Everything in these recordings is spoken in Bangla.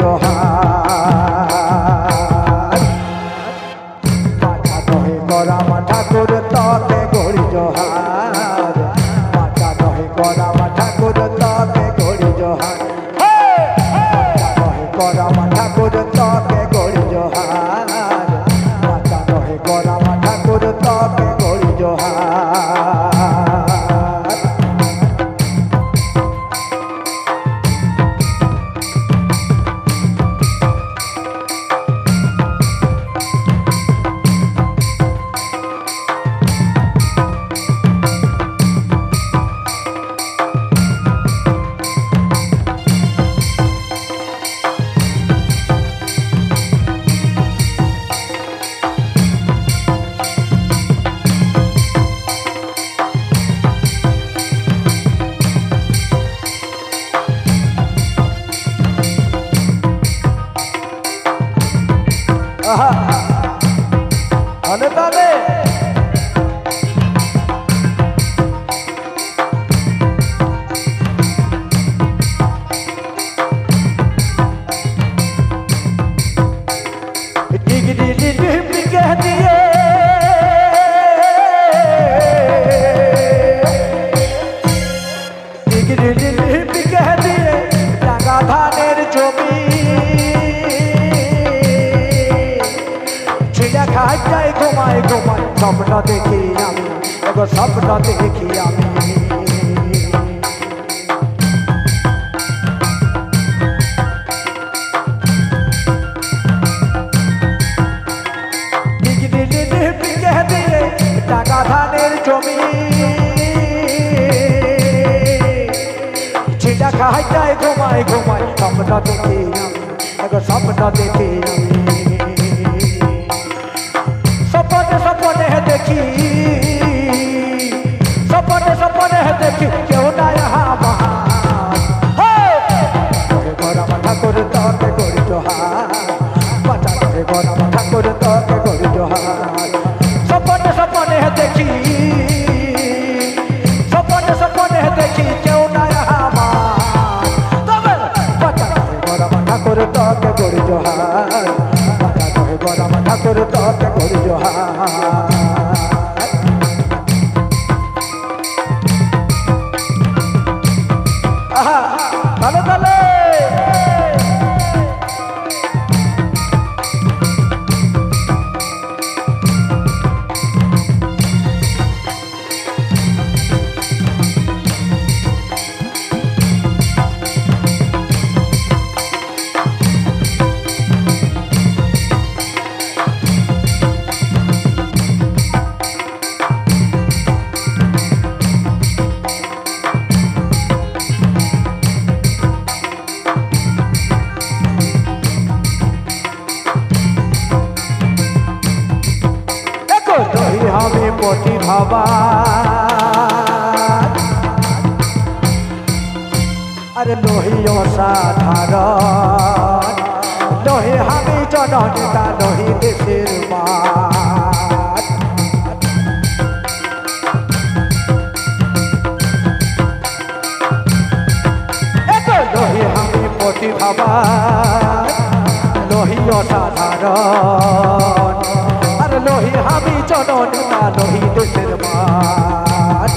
জোহার মাতা নহে গরাম ঠাকুর তকে করি জোহার মাতা নহে গরাম ঠাকুর তকে করি জোহার মাতা নহে গরাম ঠাকুর তকে করি জোহার মাতা নহে গরাম ঠাকুর তকে করি জোহার তাহলে তাহলে ডিগ্রি ডিগ্রি কে দিয়ে ডিগ্রি ডিগ্রি কে দিয়ে টাকা ধানের জমি খাই যাই ঘুমাই ঘুমাই স্বপ্ন দেখি আমি এবার স্বপ্ন দেখি আমি দিয়ে টাকা ধানের জমি ছিটা খাই যাই ঘুমাই ঘুমাই স্বপ্ন দেখি আমি এবার স্বপ্ন দেখি আমি सपने सपने देखी सपने सपने देखी क्यों ना यहाँ वहाँ गरम ठाकुर तके करी जोहार माता नहे गरम ठाकुर तके करी जोहार सपने सपने देखी सपने सपने देखी क्यों ना यहाँ वहाँ माता नहे गरम ठाकुर तके करी जोहार गरम ठाकुर तके करी जोहार তালে তালে আমি প্রতিভাবান আরে নহি অসাধারণ নহি আমি জননেতা নহি দেশের মান নহি আমি প্রতিভাবান নহি অসাধারণ নহি আমি জননেতা নহি দেশের মান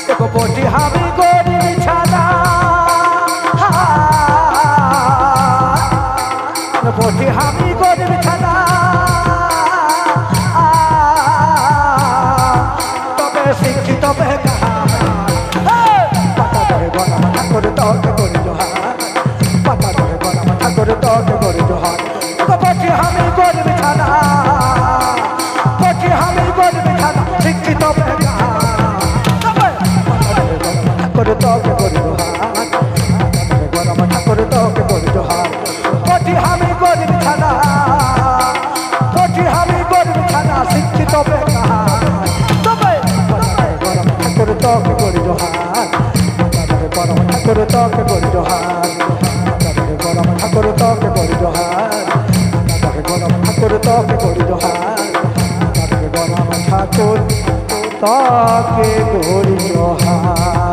দেখো বটি আমি গরিব ছাড়া বটি আমি গরিব ছাড়া তবে শিক্ষিত পাতা ধরে গরম ঠাকুর তকে করি জোহার পাতা ধরে গরম ঠাকুর তকে করি জোহার বটি আমি গরিব ছাড়া শিক্ষিত ঠাকুর তকে করি জোহার গরম ঠাকুর তকে করি জোহার পটি আমি গরিব ছাড়া পটি আমি গরিব ছাড়া শিক্ষিত গরম ঠাকুর তকে করি জোহার গরম ঠাকুর তকে করি জোহার গরম ঠাকুর তকে করি জোহার গরম ঠাকুর তকে করি জোহার গরম ঠাকুর তাকে করি জোহার।